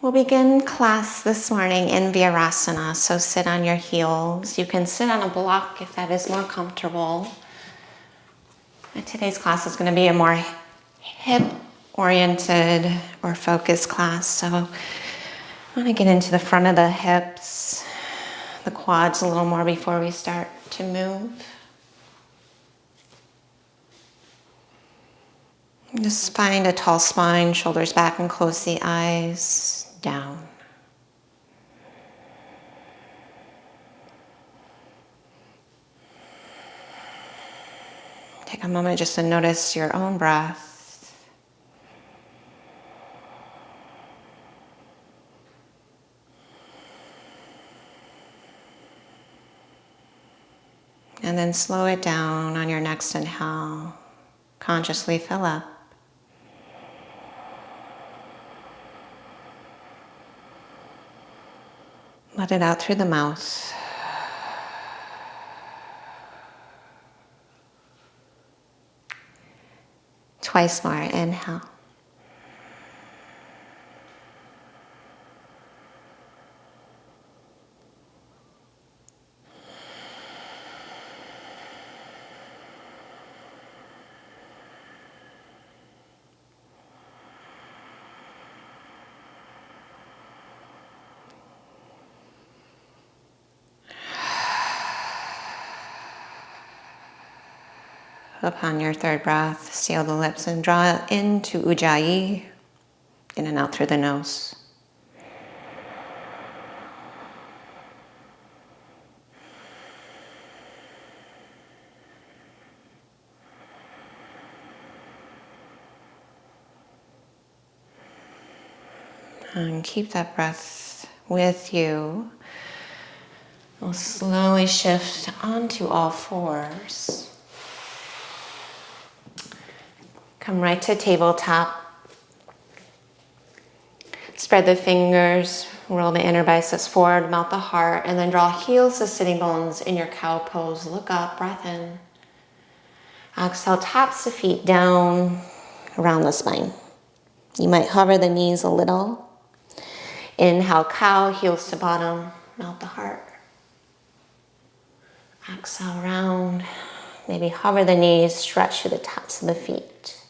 We'll begin class this morning in virasana, so sit on your heels. You can sit on a block if that is more comfortable. And today's class is going to be a more hip-oriented or focused class, so I want to get into the front of the hips, the quads a little more before we start to move. Just find a tall spine, shoulders back, and close the eyes down. Take a moment just to notice your own breath. And then slow it down on your next inhale. Consciously fill up. Let it out through the mouth. Twice more. Inhale. Upon your third breath, seal the lips and draw into Ujjayi, in and out through the nose. And keep that breath with you. We'll slowly shift onto all fours. Come right to tabletop. Spread the fingers, roll the inner biceps forward, melt the heart, and then draw heels to sitting bones in your cow pose. Look up, breath in. Exhale, taps the feet down around the spine. You might hover the knees a little. Inhale, cow, heels to bottom, melt the heart. Exhale, round. Maybe hover the knees, stretch through the tops of the feet.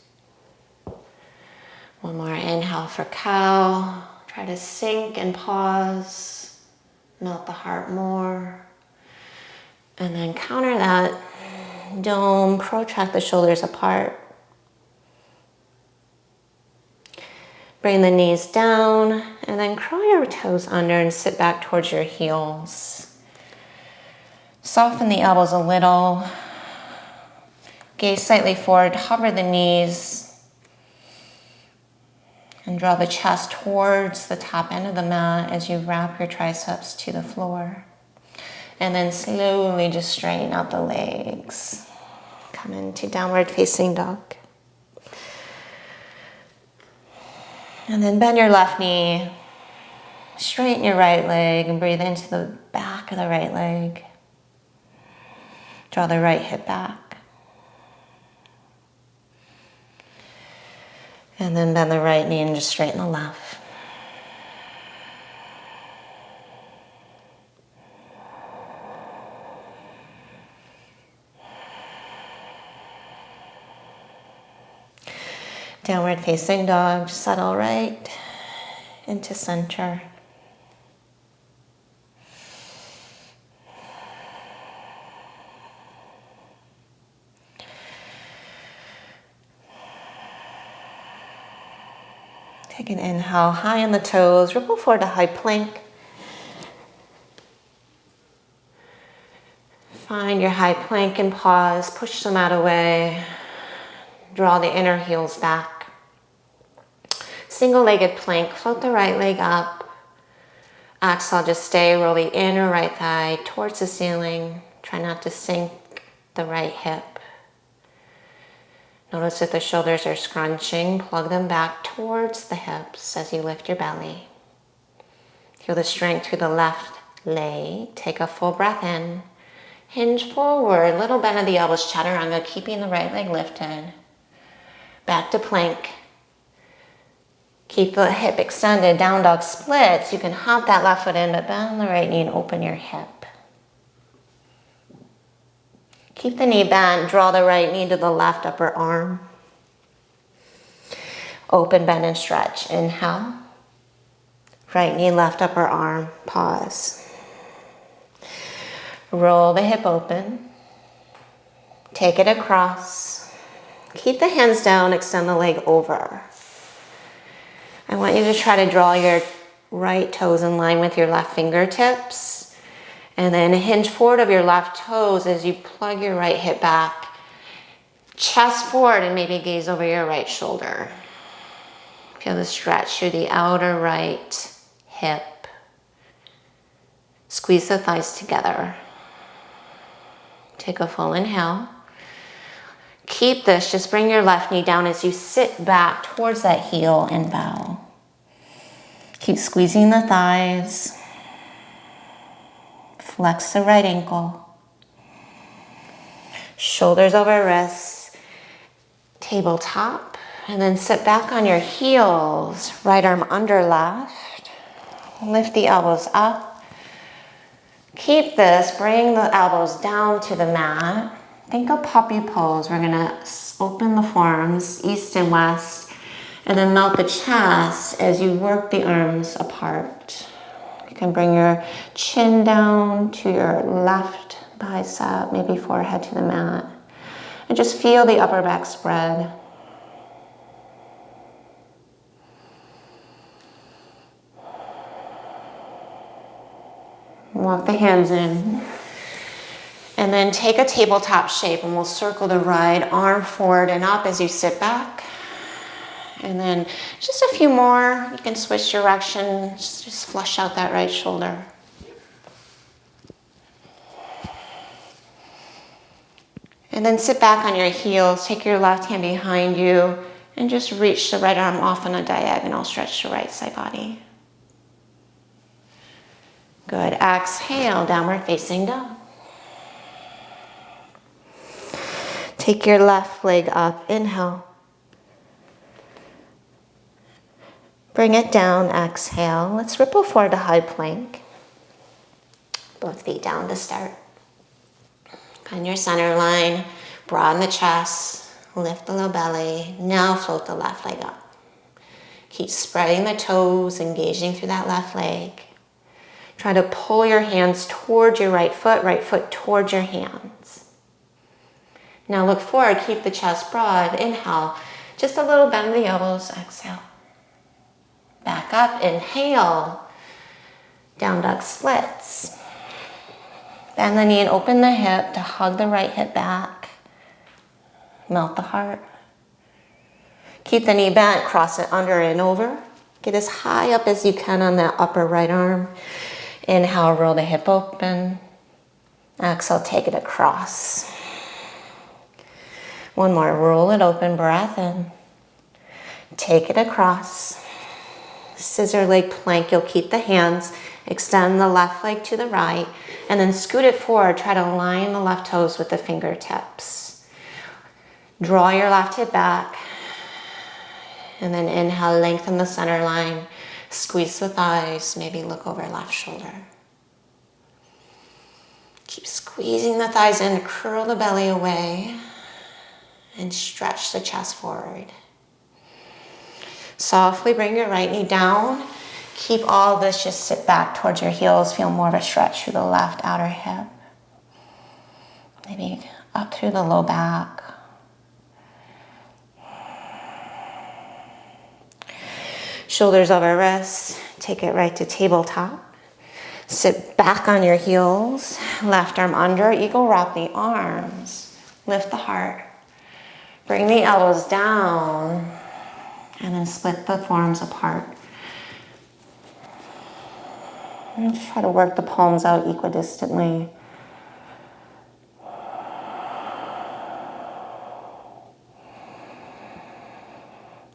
One more inhale for cow. Try to sink and pause. Melt the heart more. And then counter that. Dome, protract the shoulders apart. Bring the knees down and then curl your toes under and sit back towards your heels. Soften the elbows a little. Gaze slightly forward, hover the knees. And draw the chest towards the top end of the mat as you wrap your triceps to the floor. And then slowly just straighten out the legs. Come into downward facing dog. And then bend your left knee. Straighten your right leg and breathe into the back of the right leg. Draw the right hip back. And then bend the right knee and just straighten the left. Downward facing dog, settle right into center. Take an inhale, high on the toes, ripple forward to high plank. Find your high plank and pause, push the mat away. Draw the inner heels back. Single-legged plank, float the right leg up. Exhale, just stay, roll the inner right thigh towards the ceiling. Try not to sink the right hip. Notice if the shoulders are scrunching, plug them back towards the hips as you lift your belly. Feel the strength through the left leg. Take a full breath in. Hinge forward, little bend of the elbows, chaturanga, keeping the right leg lifted. Back to plank. Keep the hip extended, down dog splits. You can hop that left foot in, but bend the right knee and open your hip. Keep the knee bent, draw the right knee to the left upper arm. Open, bend, and stretch. Inhale. Right knee, left upper arm, pause. Roll the hip open. Take it across. Keep the hands down, extend the leg over. I want you to try to draw your right toes in line with your left fingertips. And then hinge forward of your left toes as you plug your right hip back. Chest forward and maybe gaze over your right shoulder. Feel the stretch through the outer right hip. Squeeze the thighs together. Take a full inhale. Keep this, just bring your left knee down as you sit back towards that heel and bow. Keep squeezing the thighs. Flex the right ankle. Shoulders over wrists. Tabletop. And then sit back on your heels. Right arm under left. Lift the elbows up. Keep this, bring the elbows down to the mat. Think of puppy pose. We're gonna open the forearms, east and west, and then melt the chest as you work the arms apart. You can bring your chin down to your left bicep, maybe forehead to the mat. And just feel the upper back spread. Walk the hands in. And then take a tabletop shape and we'll circle the right arm forward and up as you sit back. And then just a few more. You can switch direction. Just flush out that right shoulder. And then sit back on your heels. Take your left hand behind you and just reach the right arm off on a diagonal. Stretch the right side body. Good. Exhale, downward facing dog. Take your left leg up. Inhale. Bring it down. Exhale. Let's ripple forward to high plank. Both feet down to start. Find your center line. Broaden the chest. Lift the low belly. Now float the left leg up. Keep spreading the toes, engaging through that left leg. Try to pull your hands towards your right foot towards your hands. Now look forward, keep the chest broad. Inhale, just a little bend of the elbows. Exhale. Back up, inhale. Down dog splits. Bend the knee and open the hip to hug the right hip back. Melt the heart. Keep the knee bent, cross it under and over. Get as high up as you can on that upper right arm. Inhale, roll the hip open. Exhale, take it across. One more, roll it open, breath in. Take it across. Scissor leg plank, you'll keep the hands, extend the left leg to the right, and then scoot it forward. Try to line the left toes with the fingertips. Draw your left hip back, and then inhale, lengthen the center line, squeeze the thighs, maybe look over left shoulder. Keep squeezing the thighs in, curl the belly away, and stretch the chest forward. Softly bring your right knee down. Keep all this, just sit back towards your heels. Feel more of a stretch through the left outer hip. Maybe up through the low back. Shoulders over wrists. Take it right to tabletop. Sit back on your heels. Left arm under. Eagle wrap the arms. Lift the heart. Bring the elbows down. And then split the forearms apart. And try to work the palms out equidistantly.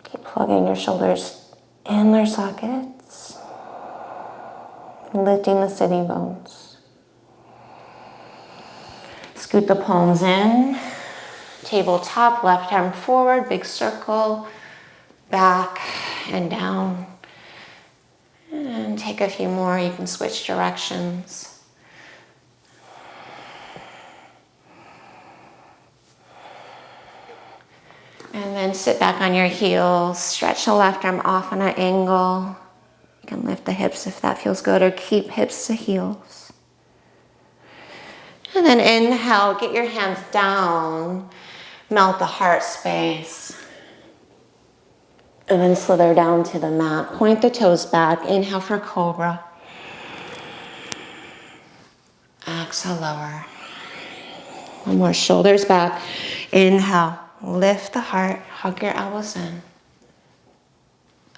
Keep plugging your shoulders in their sockets. Lifting the sitting bones. Scoot the palms in. Tabletop, left arm forward, big circle. Back and down. And take a few more. You can switch directions. And then sit back on your heels. Stretch the left arm off on an angle. You can lift the hips if that feels good, or keep hips to heels. And then inhale, get your hands down. Melt the heart space. And then slither down to the mat. Point the toes back. Inhale for cobra. Exhale, lower. One more, shoulders back. Inhale, lift the heart, hug your elbows in.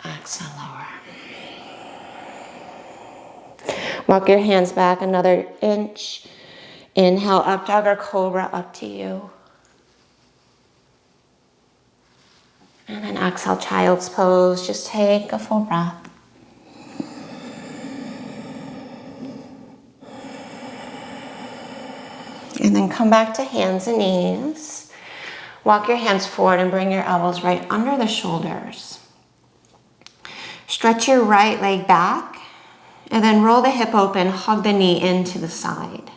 Exhale, lower. Walk your hands back another inch. Inhale, up dog or cobra, up to you. And then exhale, child's pose. Just take a full breath. And then come back to hands and knees. Walk your hands forward and bring your elbows right under the shoulders. Stretch your right leg back and then roll the hip open, hug the knee into the side.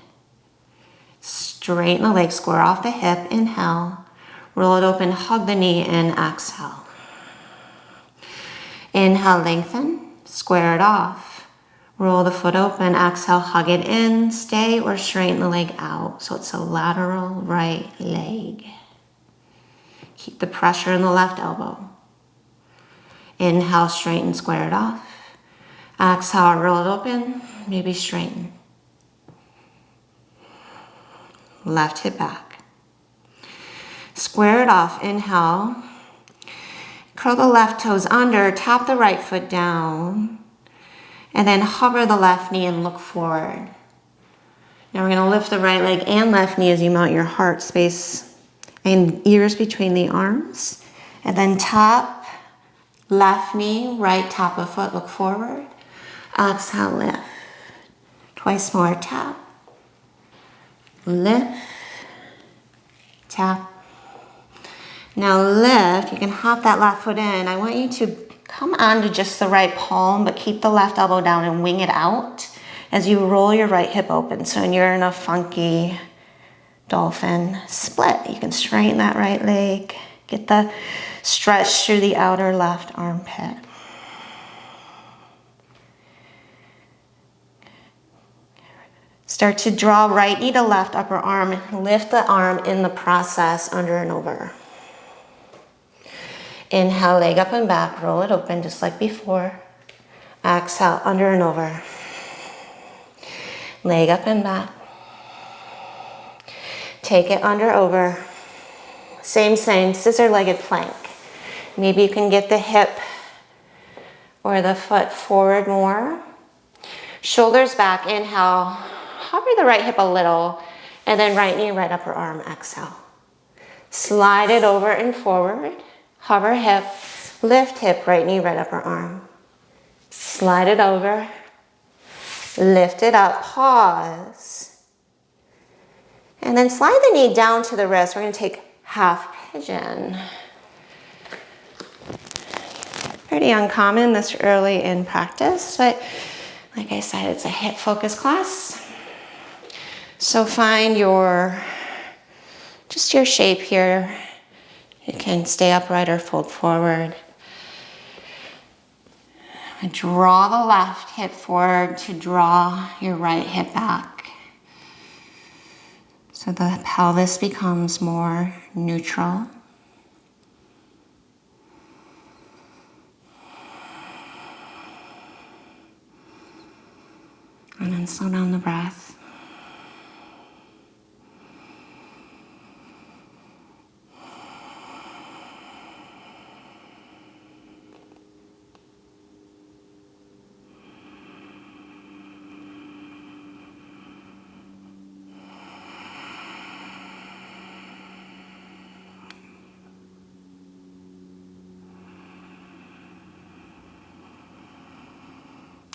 Straighten the leg, square off the hip, inhale. Roll it open, hug the knee in, exhale. Inhale, lengthen, square it off. Roll the foot open, exhale, hug it in, stay or straighten the leg out. So it's a lateral right leg. Keep the pressure in the left elbow. Inhale, straighten, square it off. Exhale, roll it open, maybe straighten. Left hip back. Square it off, inhale. Curl the left toes under, tap the right foot down, and then hover the left knee and look forward. Now we're gonna lift the right leg and left knee as you mount your heart space and ears between the arms. And then tap, left knee, right top of foot, look forward. Exhale, lift. Twice more, tap, lift, tap. Now lift, you can hop that left foot in. I want you to come onto just the right palm, but keep the left elbow down and wing it out as you roll your right hip open. So when you're in a funky dolphin split, you can straighten that right leg, get the stretch through the outer left armpit. Start to draw right knee to left upper arm. Lift the arm in the process, under and over. Inhale, leg up and back, roll it open just like before. Exhale, under and over. Leg up and back. Take it under, over. Same, scissor-legged plank. Maybe you can get the hip or the foot forward more. Shoulders back, inhale. Hover the right hip a little, and then right knee, right upper arm, exhale. Slide it over and forward. Hover hip, lift hip, right knee, right upper arm. Slide it over, lift it up, pause. And then slide the knee down to the wrist. We're gonna take half pigeon. Pretty uncommon this early in practice, but like I said, it's a hip focus class. So find just your shape here. You can stay upright or fold forward. And draw the left hip forward to draw your right hip back. So the pelvis becomes more neutral. And then slow down the breath.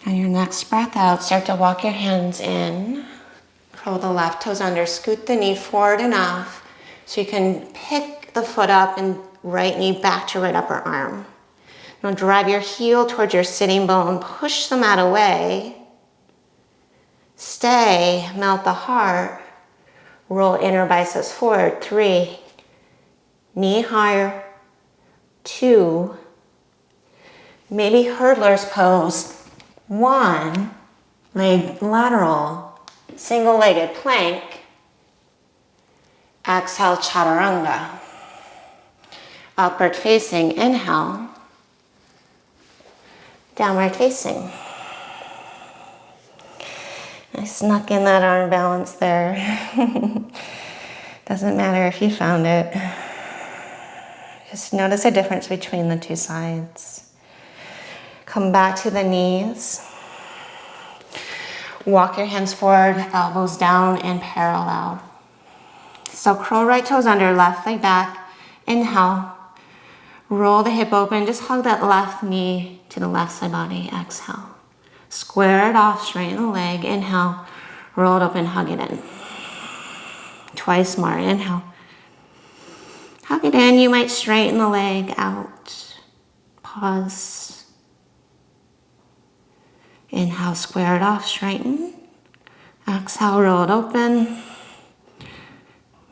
On your next breath out, start to walk your hands in. Curl the left toes under, scoot the knee forward enough so you can pick the foot up and right knee back to right upper arm. Now drive your heel towards your sitting bone. Push the mat away. Stay. Melt the heart. Roll inner biceps forward. 3. Knee higher. 2. Maybe hurdler's pose. 1. Leg lateral. Single-legged plank. Exhale, chaturanga. Upward facing, inhale. Downward facing. I snuck in that arm balance there. Doesn't matter if you found it. Just notice the difference between the two sides. Come back to the knees. Walk your hands forward, elbows down and parallel. So curl right toes under, left leg back. Inhale. Roll the hip open. Just hug that left knee to the left side body. Exhale. Square it off, straighten the leg. Inhale. Roll it open, hug it in. Twice more. Inhale. Hug it in. You might straighten the leg out. Pause. Inhale, square it off, straighten. Exhale, roll it open.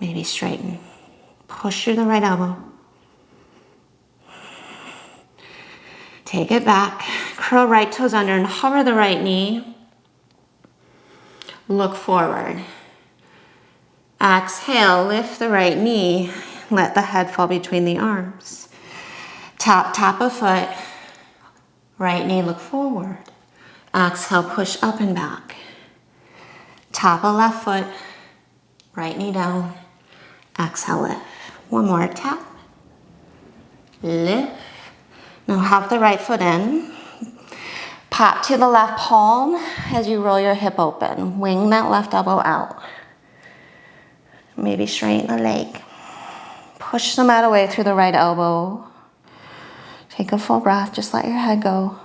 Maybe straighten. Push through the right elbow. Take it back. Curl right toes under and hover the right knee. Look forward. Exhale, lift the right knee. Let the head fall between the arms. Tap of foot. Right knee, look forward. Exhale, push up and back. Top of left foot. Right knee down. Exhale, lift. One more, tap. Lift. Now hop the right foot in. Pop to the left palm as you roll your hip open. Wing that left elbow out. Maybe straighten the leg. Push the mat away through the right elbow. Take a full breath, just let your head go.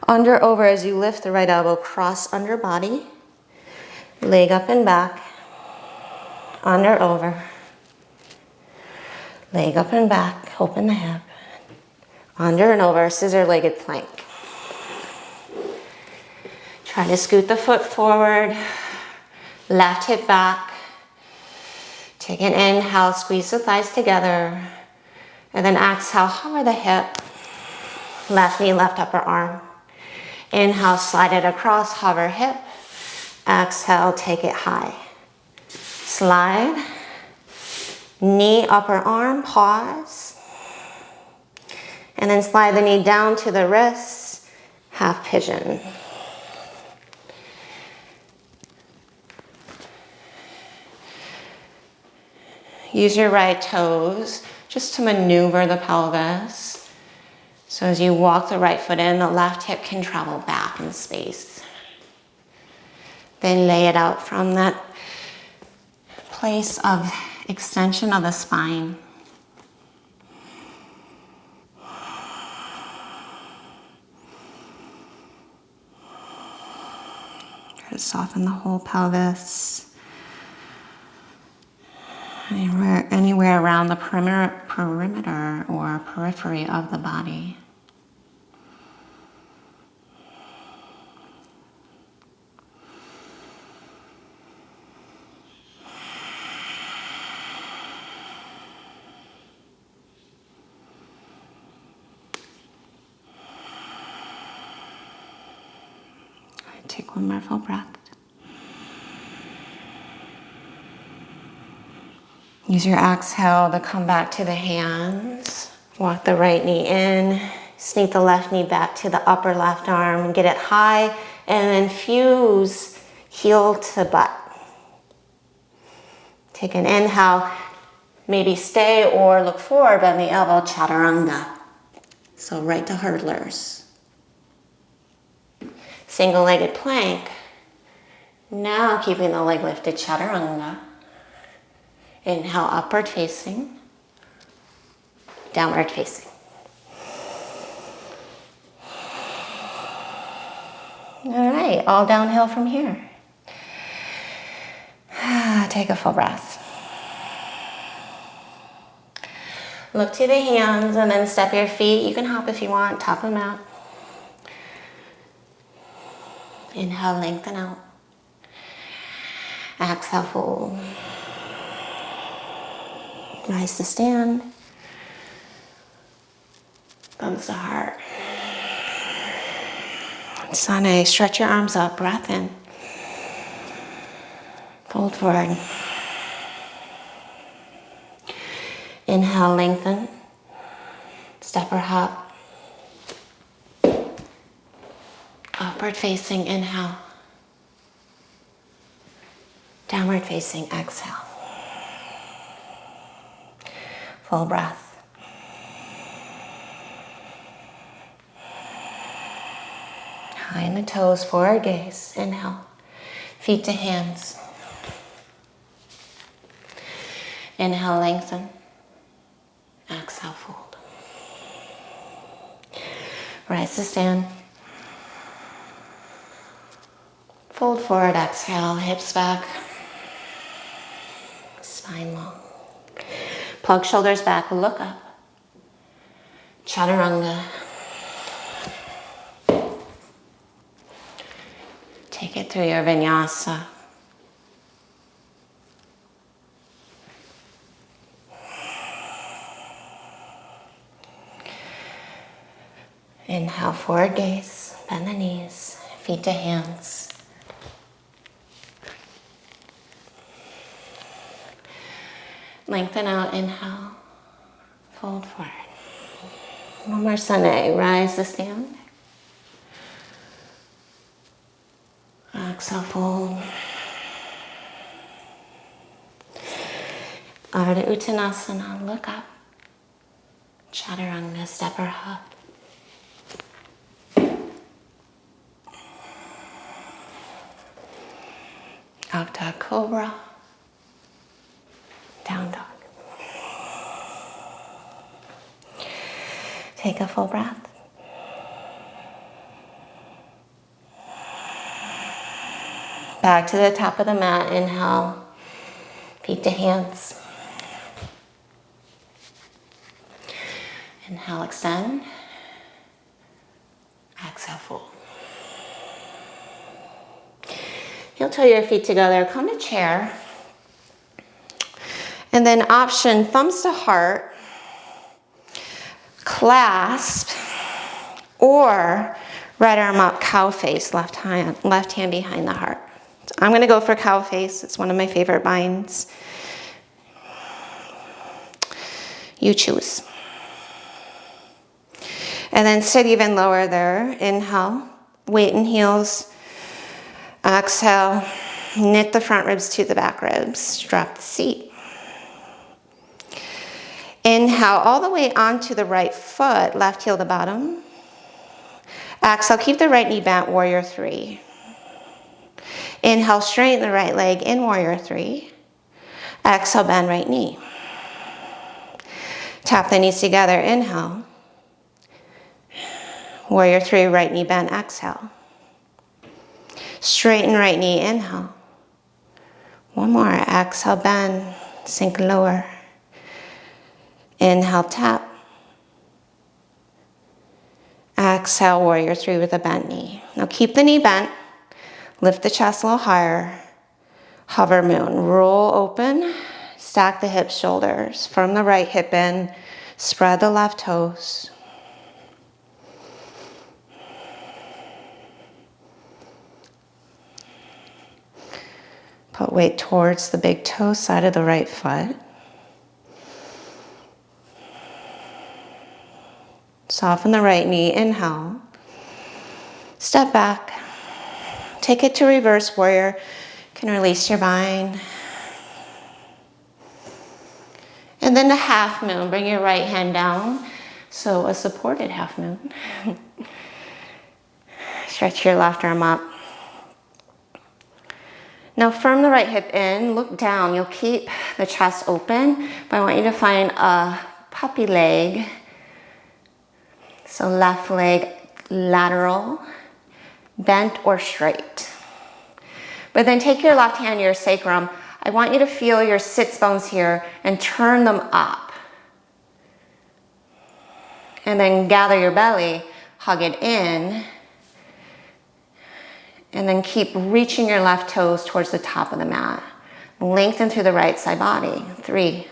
Under, over as you lift the right elbow, cross under body. Leg up and back. Under, over. Leg up and back, open the hip. Under and over, scissor-legged plank. Try to scoot the foot forward. Left hip back. Take an inhale, squeeze the thighs together. And then exhale, hover the hip. Left knee, left upper arm. Inhale, slide it across, hover hip. Exhale, take it high. Slide. Knee, upper arm, pause. And then slide the knee down to the wrists, half pigeon. Use your right toes just to maneuver the pelvis. So as you walk the right foot in, the left hip can travel back in space. Then lay it out from that place of extension of the spine. Try to soften the whole pelvis. Anywhere around the perimeter or periphery of the body. Take one more full breath. Use your exhale to come back to the hands. Walk the right knee in. Sneak the left knee back to the upper left arm. Get it high and then fuse heel to butt. Take an inhale. Maybe stay or look forward, bend the elbow, chaturanga. So right to hurdlers. Single-legged plank. Now keeping the leg lifted, chaturanga. Inhale, upward facing, downward facing. All right, all downhill from here. Take a full breath. Look to the hands and then step your feet. You can hop if you want, top of the mat. Inhale, lengthen out. Exhale, fold. Rise to stand. Thumbs to heart. Sane, stretch your arms up, breath in. Fold forward. Inhale, lengthen. Step or hop. Upward facing, inhale. Downward facing, exhale. Full breath. High in the toes, forward gaze, inhale. Feet to hands. Inhale, lengthen. Exhale, fold. Rise to stand. Fold forward, exhale, hips back. Spine long. Plug shoulders back, look up. Chaturanga. Take it through your vinyasa. Inhale, forward gaze, bend the knees, feet to hands. Lengthen out, inhale, fold forward. One more sane, rise to stand. Exhale, fold. Ardha Uttanasana, look up. Chaturanga, step or hop. Updog Cobra. Down dog. Take a full breath. Back to the top of the mat, inhale, feet to hands. Inhale, extend. Exhale, fold. Heel toe your feet together, come to chair. And then option, thumbs to heart, clasp, or right arm up, cow face, left hand behind the heart. So I'm gonna go for cow face. It's one of my favorite binds. You choose. And then sit even lower there. Inhale, weight in heels. Exhale, knit the front ribs to the back ribs. Drop the seat. Inhale all the way onto the right foot, left heel to bottom. Exhale, keep the right knee bent, warrior three. Inhale, straighten the right leg in warrior three. Exhale, bend right knee. Tap the knees together, inhale. Warrior three, right knee bent, exhale. Straighten right knee, inhale. One more, exhale, bend, sink lower. Inhale, tap. Exhale, warrior three with a bent knee. Now keep the knee bent. Lift the chest a little higher. Hover moon. Roll open. Stack the hips, shoulders. Firm the right hip in. Spread the left toes. Put weight towards the big toe side of the right foot. Soften the right knee, inhale. Step back. Take it to reverse warrior. You can release your bind. And then the half moon, bring your right hand down. So a supported half moon. Stretch your left arm up. Now firm the right hip in, look down. You'll keep the chest open, but I want you to find a puppy leg. So left leg lateral, bent or straight. But then take your left hand to your sacrum. I want you to feel your sits bones here and turn them up. and then gather your belly, hug it in, and then keep reaching your left toes towards the top of the mat. Lengthen through the right side body. 3.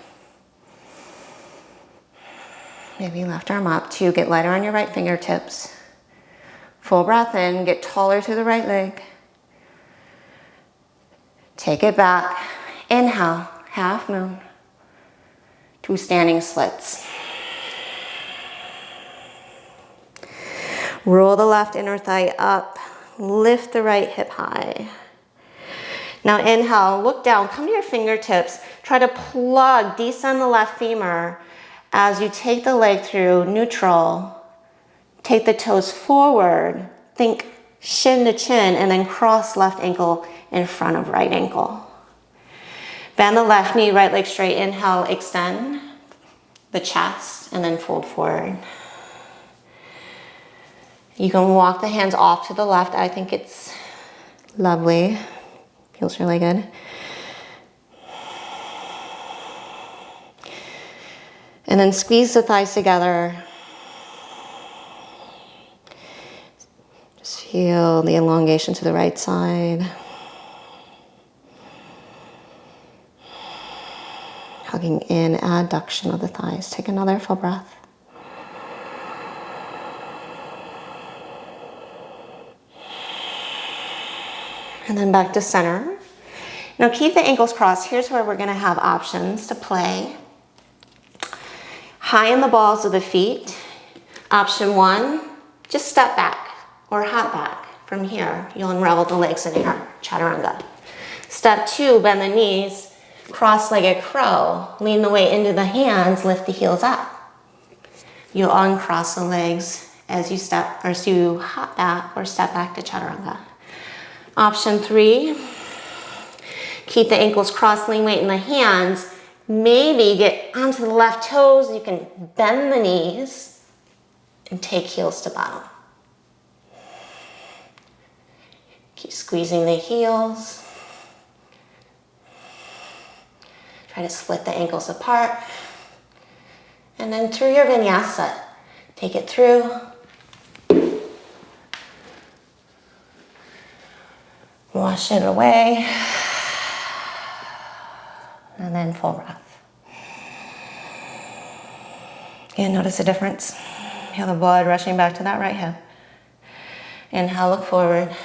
Maybe left arm up. 2, get lighter on your right fingertips. Full breath in, get taller through the right leg. Take it back. Inhale, half moon. 2 standing splits. Roll the left inner thigh up. Lift the right hip high. Now inhale, look down, come to your fingertips. Try to plug, descend the left femur as you take the leg through neutral. Take the toes forward. Think shin to chin, and then cross left ankle in front of right ankle. Bend the left knee, right leg straight. Inhale, extend the chest, and then fold forward. You can walk the hands off to the left. I think it's lovely. Feels really good. And then squeeze the thighs together. Just feel the elongation to the right side. Hugging in, adduction of the thighs. Take another full breath. And then back to center. Now keep the ankles crossed. Here's where we're gonna have options to play. High in the balls of the feet. Option 1, just step back or hop back. From here, you'll unravel the legs in air, chaturanga. Step 2, bend the knees, cross-legged crow. Lean the weight into the hands, lift the heels up. You'll uncross the legs as you step, or as you hop back or step back to chaturanga. Option 3, keep the ankles crossed, lean weight in the hands. Maybe get onto the left toes. You can bend the knees and take heels to bottom. Keep squeezing the heels. Try to split the ankles apart. And then through your vinyasa, take it through. Wash it away. And then full breath. Yeah, notice the difference. Feel the blood rushing back to that right hip. Inhale, look forward.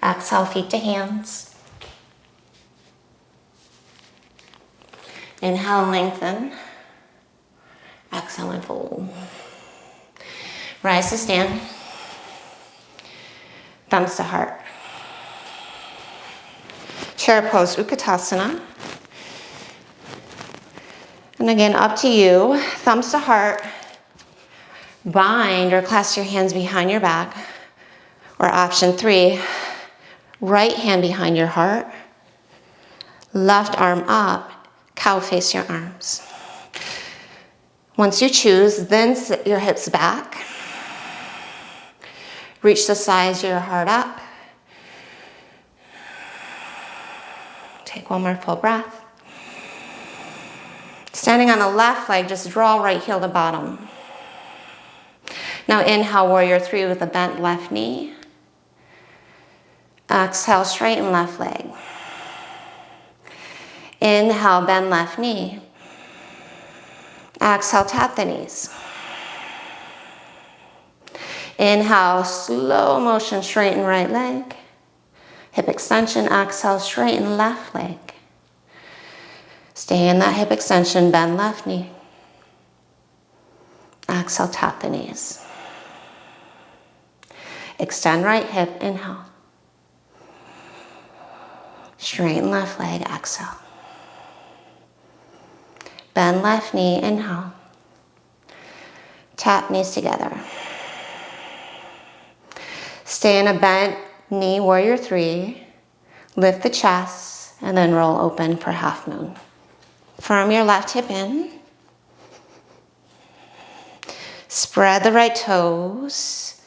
Exhale, feet to hands. Inhale, lengthen. Exhale and fold. Rise to stand. Thumbs to heart. Chair pose, Utkatasana. And again, up to you. Thumbs to heart. Bind or clasp your hands behind your back. Or option 3, right hand behind your heart. Left arm up. Cow face your arms. Once you choose, then sit your hips back. Reach the sides of your heart up. Take one more full breath. Standing on the left leg, just draw right heel to bottom. Now inhale, warrior 3 with a bent left knee. Exhale, straighten left leg. Inhale, bend left knee. Exhale, tap the knees. Inhale, slow motion, straighten right leg. Hip extension, exhale, straighten left leg. Stay in that hip extension, bend left knee. Exhale, tap the knees. Extend right hip, inhale. Straighten left leg, exhale. Bend left knee, inhale. Tap knees together. Stay in a bent knee, warrior 3. Lift the chest, and then roll open for half moon. Firm your left hip in. Spread the right toes.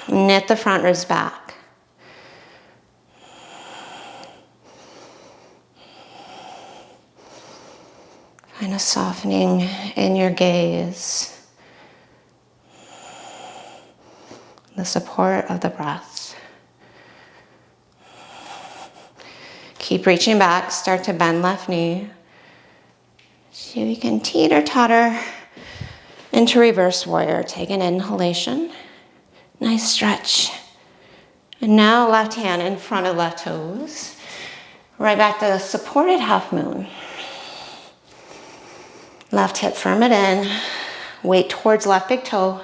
Knit the front ribs back. Find And a softening in your gaze. The support of the breath. Keep reaching back. Start to bend left knee. So you can teeter-totter into reverse warrior. Take an inhalation. Nice stretch. And now left hand in front of left toes. Right back to the supported half moon. Left hip, firm it in. Weight towards left big toe.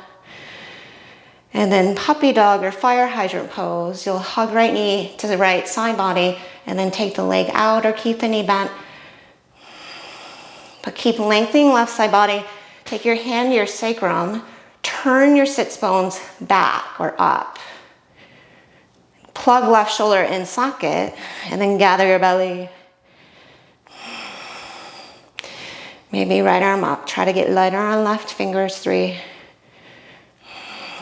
And then puppy dog or fire hydrant pose. You'll hug right knee to the right side body and then take the leg out or keep the knee bent. But keep lengthening left side body. Take your hand to your sacrum. Turn your sits bones back or up. Plug left shoulder in socket and then gather your belly. Maybe right arm up. Try to get lighter on left fingers, 3.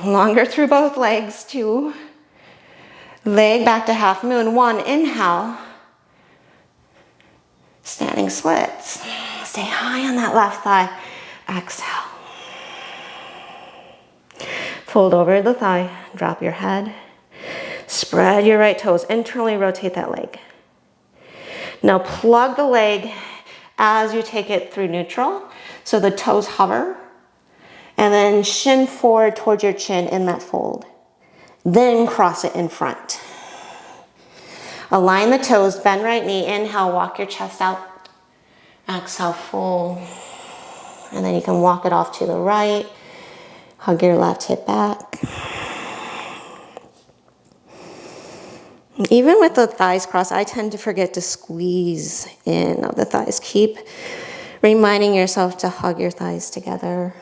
Longer through both legs, 2. Leg back to half moon, 1. Inhale. Standing splits. Stay high on that left thigh. Exhale. Fold over the thigh. Drop your head. Spread your right toes. Internally rotate that leg. Now plug the leg as you take it through neutral. So the toes hover. And then shin forward towards your chin in that fold. Then cross it in front. Align the toes, bend right knee. Inhale, walk your chest out. Exhale, fold. And then you can walk it off to the right. Hug your left hip back. Even with the thighs crossed, I tend to forget to squeeze in of the thighs. Keep reminding yourself to hug your thighs together.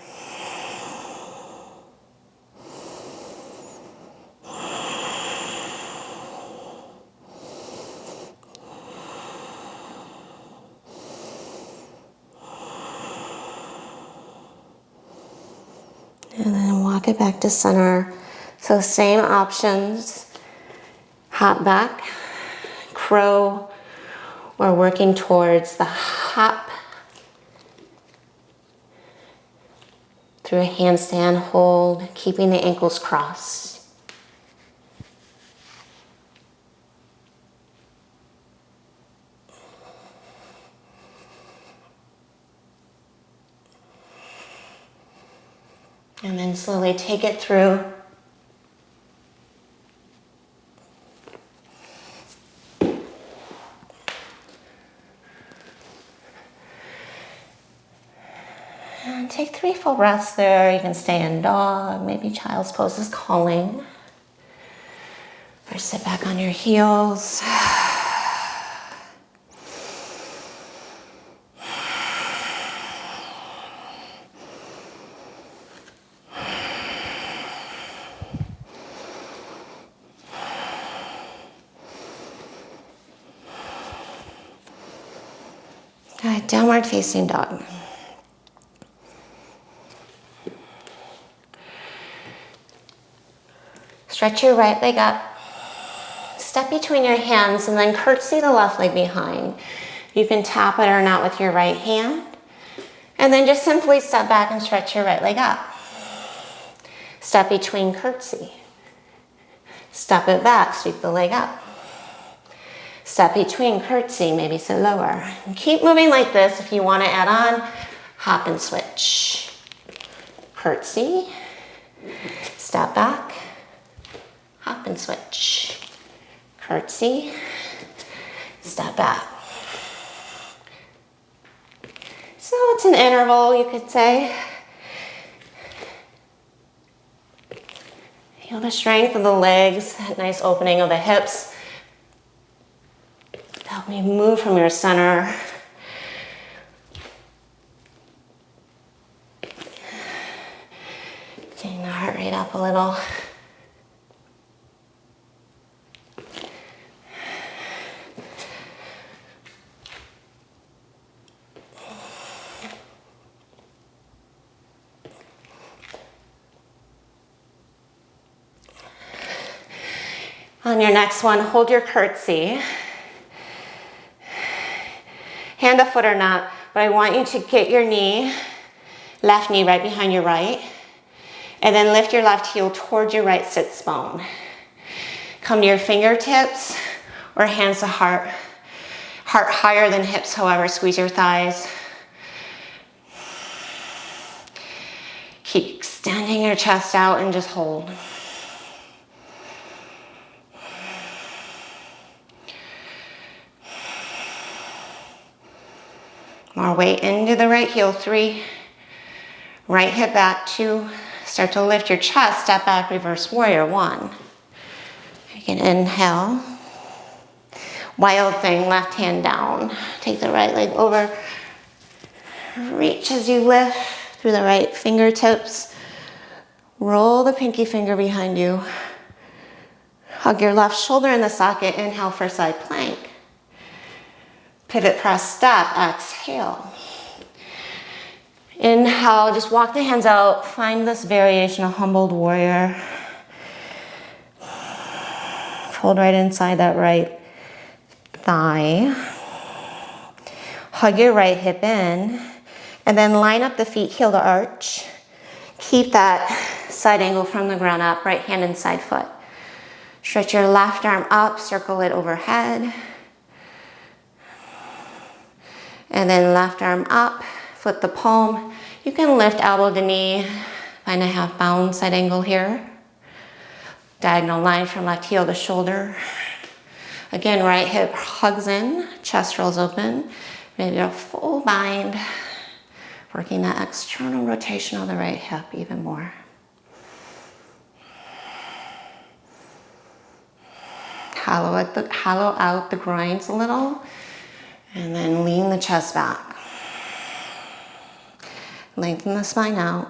And then walk it back to center. So same options. Hop back, crow, or working towards the hop through a handstand hold, keeping the ankles crossed. And then slowly take it through. And take 3 full breaths there. You can stay in dog. Maybe child's pose is calling. Or sit back on your heels. Good. Downward facing dog. Stretch your right leg up. Step between your hands and then curtsy the left leg behind. You can tap it or not with your right hand. And then just simply step back and stretch your right leg up. Step between, curtsy. Step it back, sweep the leg up. Step between, curtsy, maybe sit lower. And keep moving like this. If you want to add on, hop and switch. Curtsy, step back, hop and switch. Curtsy, step back. So it's an interval, you could say. Feel the strength of the legs, that nice opening of the hips. Help me move from your center. Getting the heart rate up a little. On your next one, hold your curtsy. Hand, a foot or not, but I want you to get your knee, left knee right behind your right, and then lift your left heel towards your right sits bone. Come to your fingertips or hands to heart. Heart higher than hips, however, squeeze your thighs. Keep extending your chest out and just hold. More weight into the right heel, 3. Right hip back, 2. Start to lift your chest, step back, reverse warrior, 1. You can inhale. Wild thing, left hand down. Take the right leg over. Reach as you lift through the right fingertips. Roll the pinky finger behind you. Hug your left shoulder in the socket. Inhale for side plank. Pivot press step, exhale. Inhale, just walk the hands out. Find this variation of humbled warrior. Fold right inside that right thigh. Hug your right hip in. And then line up the feet, heel to arch. Keep that side angle from the ground up, right hand inside foot. Stretch your left arm up, circle it overhead. And then left arm up, flip the palm. You can lift elbow to knee, find a half bound side angle here. Diagonal line from left heel to shoulder. Again, right hip hugs in, chest rolls open. Maybe a full bind, working that external rotation of the right hip even more. Hollow out the groins a little. And then lean the chest back. Lengthen the spine out.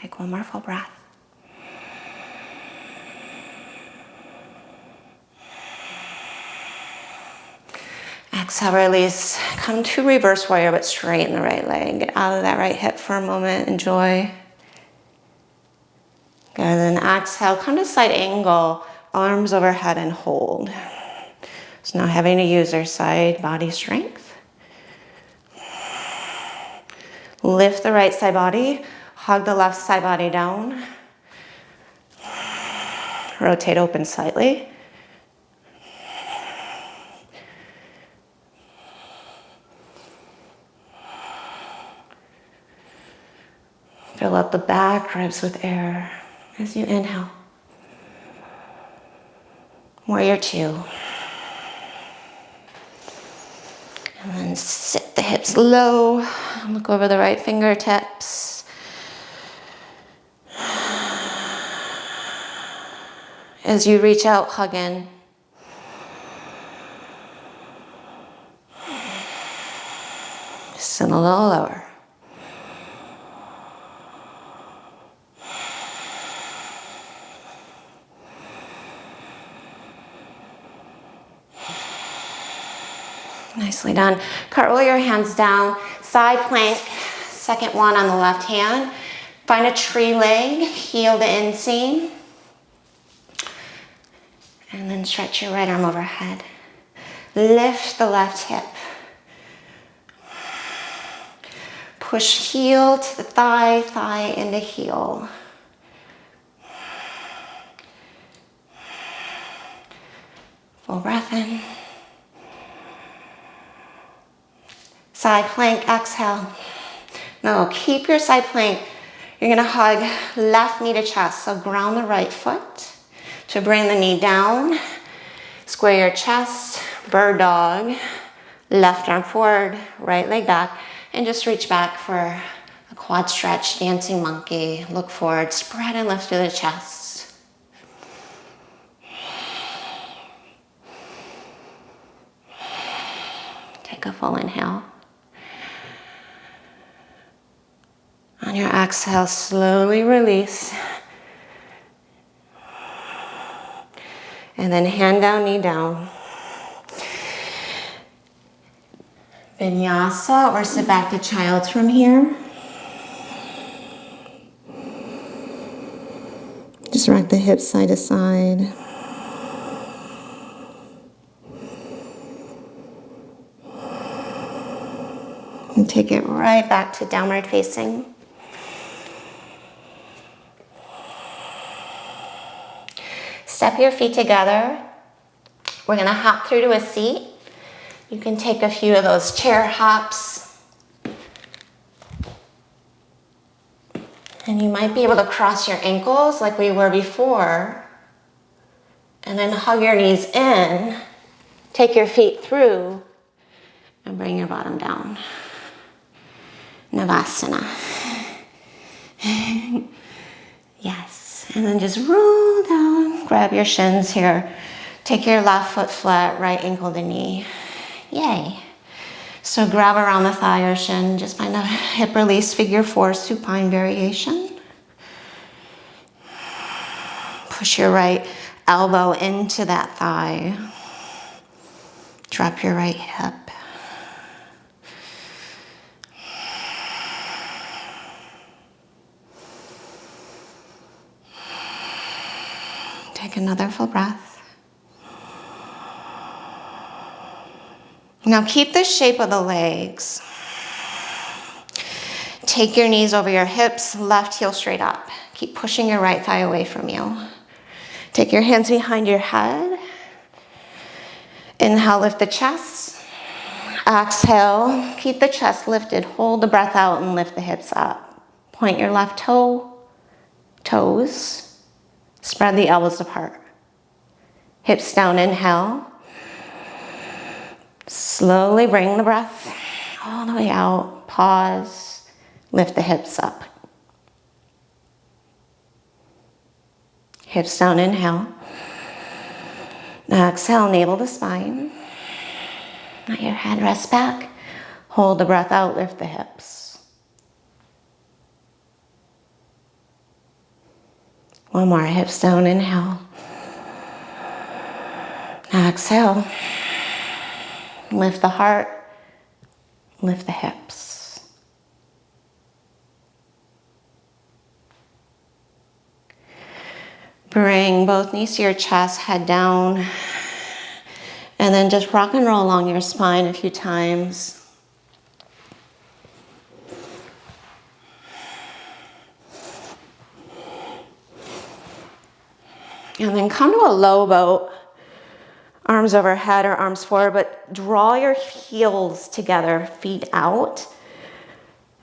Take one more full breath. Exhale, release. Come to reverse warrior, but straighten the right leg. Get out of that right hip for a moment. Enjoy. Good, and then exhale, come to side angle, arms overhead and hold. So now having to use our side body strength. Lift the right side body, hug the left side body down. Rotate open slightly. Fill up the back ribs with air as you inhale. Warrior 2. And then sit the hips low. Look over the right fingertips. As you reach out, hug in. Send a little lower. Nicely done. Cartwheel your hands down, side plank, second one on the left hand. Find a tree leg, heel the inseam. And then stretch your right arm overhead. Lift the left hip. Push heel to the thigh, thigh into heel. Full breath in. Side plank, exhale. Now keep your side plank. You're gonna hug left knee to chest. So ground the right foot to bring the knee down. Square your chest, bird dog. Left arm forward, right leg back. And just reach back for a quad stretch, dancing monkey. Look forward, spread and lift through the chest. Take a full inhale. On your exhale, slowly release. And then hand down, knee down. Vinyasa, or sit back to child's from here. Just rock the hips side to side. And take it right back to downward facing. Step your feet together. We're gonna hop through to a seat. You can take a few of those chair hops. And you might be able to cross your ankles like we were before. And then hug your knees in. Take your feet through and bring your bottom down. Navasana. Yes. And then just roll down. Grab your shins here. Take your left foot flat, right ankle to knee. Yay. So grab around the thigh or shin. Just find a hip release, figure four, supine variation. Push your right elbow into that thigh. Drop your right hip. Take another full breath. Now keep the shape of the legs. Take your knees over your hips, left heel straight up. Keep pushing your right thigh away from you. Take your hands behind your head. Inhale, lift the chest. Exhale, keep the chest lifted. Hold the breath out and lift the hips up. Point your left toes. Spread the elbows apart. Hips down, inhale. Slowly bring the breath all the way out. Pause. Lift the hips up. Hips down, inhale. Exhale, navel to spine. Let your head rest back. Hold the breath out, lift the hips. One more, hips down, inhale. Exhale. Lift the heart, lift the hips. Bring both knees to your chest, head down, and then just rock and roll along your spine a few times. And then come to a low boat. Arms overhead or arms forward, but draw your heels together, feet out.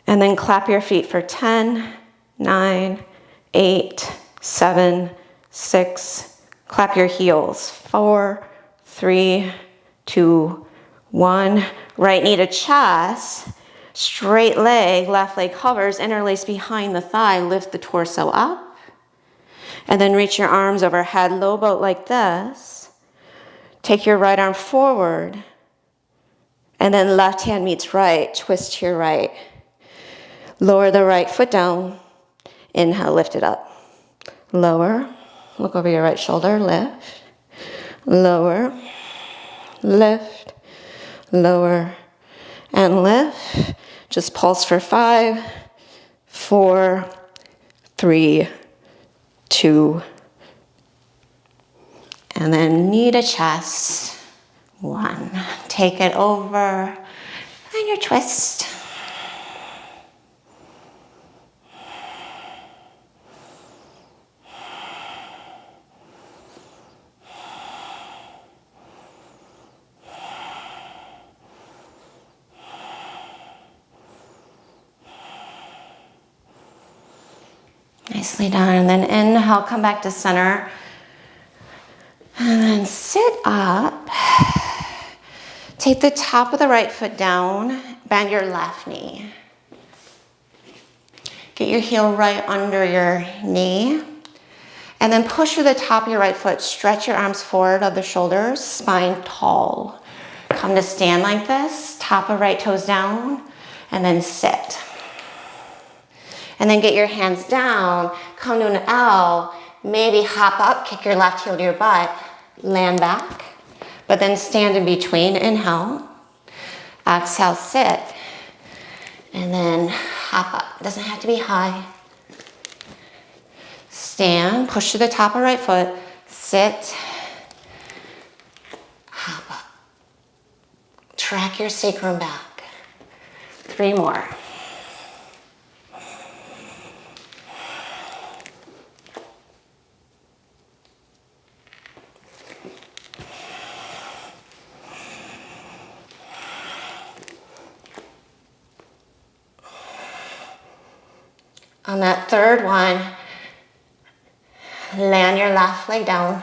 And then clap your feet for 10, 9, 8, 7, 6. Clap your heels. 4, 3, 2, 1. Right knee to chest. Straight leg, left leg hovers, interlace behind the thigh. Lift the torso up. And then reach your arms overhead, low boat like this. Take your right arm forward, and then left hand meets right, twist to your right. Lower the right foot down. Inhale, lift it up. Lower, look over your right shoulder, lift. Lower, lift, lower, and lift. Just pulse for 5, 4, 3, 2, and then knee to chest. 1. Take it over and your twist. Nicely done. And then inhale, come back to center. And then sit up. Take the top of the right foot down. Bend your left knee. Get your heel right under your knee. And then push through the top of your right foot. Stretch your arms forward of the shoulders. Spine tall. Come to stand like this. Top of right toes down. And then sit. And then get your hands down. Come to an L. Maybe hop up. Kick your left heel to your butt. Land back. But then stand in between. Inhale. Exhale, sit. And then hop up. It doesn't have to be high. Stand, push to the top of right foot, sit, hop up. Track your sacrum back. 3 more. On that third one, land your left leg down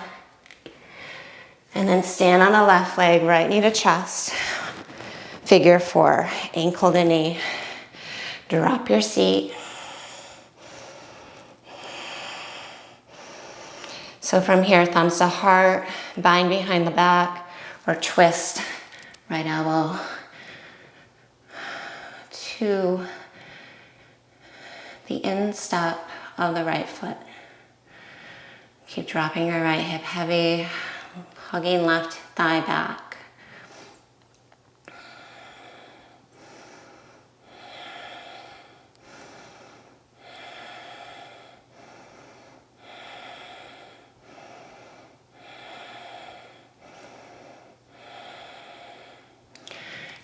and then stand on the left leg, right knee to chest. Figure 4, ankle to knee. Drop your seat. So from here, thumbs to heart, bind behind the back, or twist right elbow to the instep of the right foot. Keep dropping your right hip heavy, hugging left thigh back.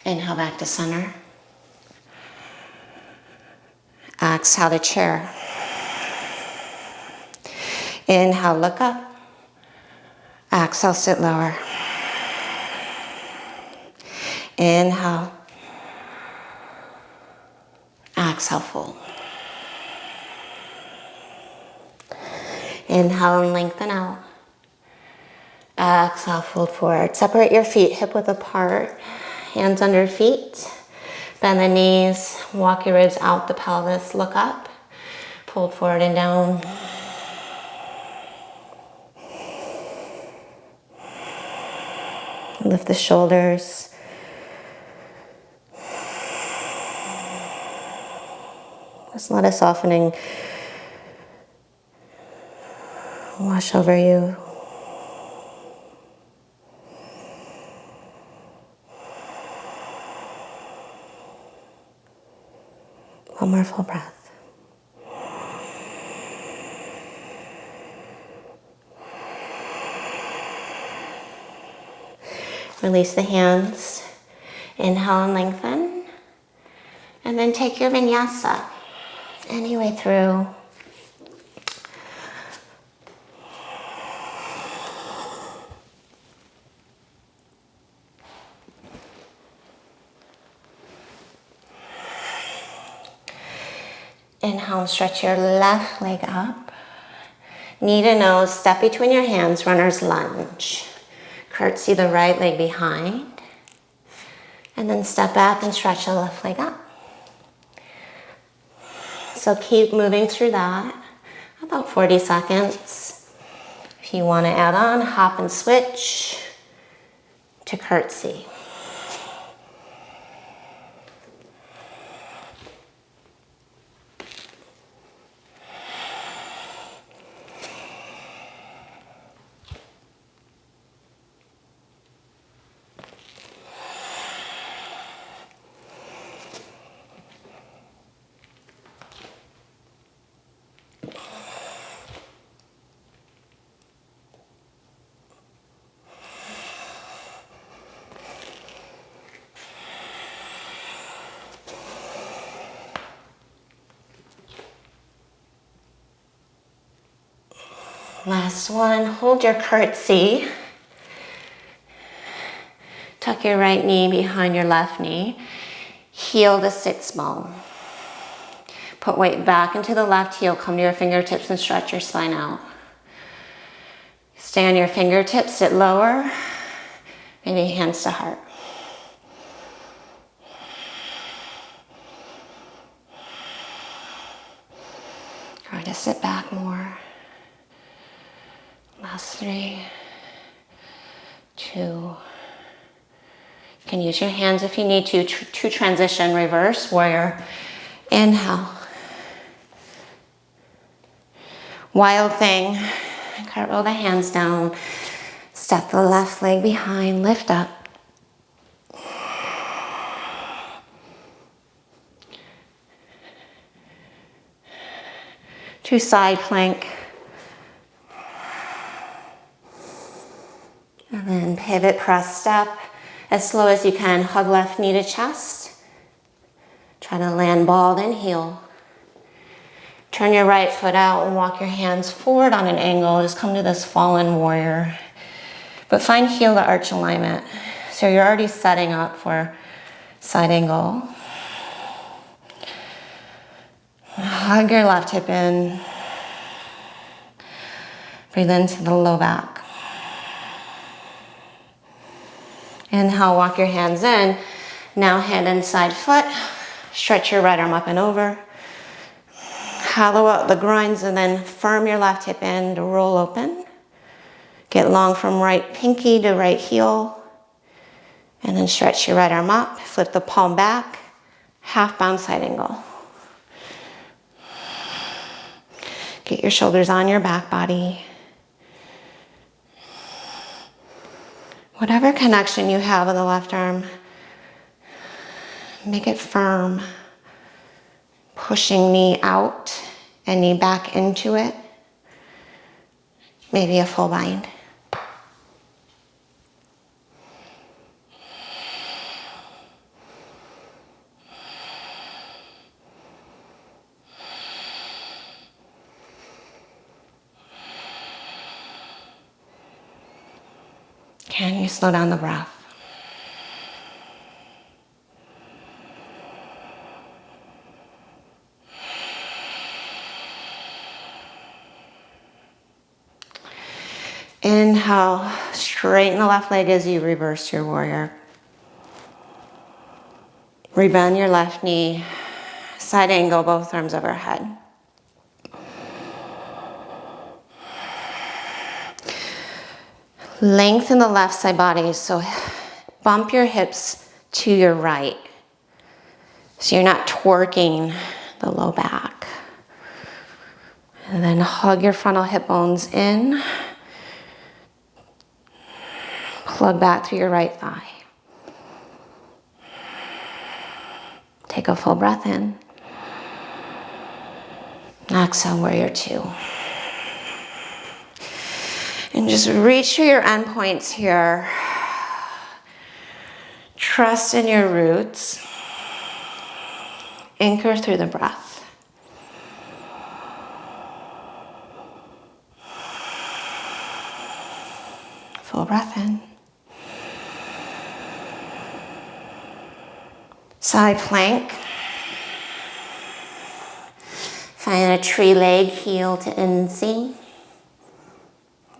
Inhale back to center. Exhale to chair. Inhale, look up. Exhale, sit lower. Inhale. Exhale, fold. Inhale and lengthen out. Exhale, fold forward. Separate your feet hip width apart. Hands under feet. Bend the knees. Walk your ribs out the pelvis. Look up. Pull forward and down. Lift the shoulders. Just let a softening wash over you. One more full breath. Release the hands. Inhale and lengthen. And then take your vinyasa any way through. Inhale, stretch your left leg up. Knee to nose, step between your hands, runner's lunge. Curtsy the right leg behind. And then step back and stretch the left leg up. So keep moving through that, about 40 seconds. If you want to add on, hop and switch to curtsy. Last one, hold your curtsy. Tuck your right knee behind your left knee. Heel to sits bone. Put weight back into the left heel, come to your fingertips and stretch your spine out. Stay on your fingertips, sit lower, maybe hands to heart. Try to sit back more. Last 3, 2. You can use your hands if you need to transition. Reverse warrior. Inhale. Wild thing. Cartwheel the hands down. Step the left leg behind. Lift up. To side plank. pivot, press, step. As slow as you can, hug left knee to chest. Try to land bald and heel. Turn your right foot out and walk your hands forward on an angle. Just come to this fallen warrior. But find heel to arch alignment. So you're already setting up for side angle. Hug your left hip in. Breathe into the low back. Inhale, walk your hands in. Now hand inside foot. Stretch your right arm up and over. Hollow out the groins and then firm your left hip in to roll open. Get long from right pinky to right heel. And then stretch your right arm up. Flip the palm back. Half bound side angle. Get your shoulders on your back body. Whatever connection you have with the left arm, make it firm. Pushing knee out and knee back into it. Maybe a full bind. Can you slow down the breath? Inhale, straighten the left leg as you reverse your warrior. Rebend your left knee, side angle, both arms overhead. Lengthen the left side body, so bump your hips to your right. So you're not twerking the low back. And then hug your frontal hip bones in. Plug back through your right thigh. Take a full breath in. Exhale, warrior two. And just reach for your endpoints here. Trust in your roots. Anchor through the breath. Full breath in. Side plank. Find a tree leg, heel to NC.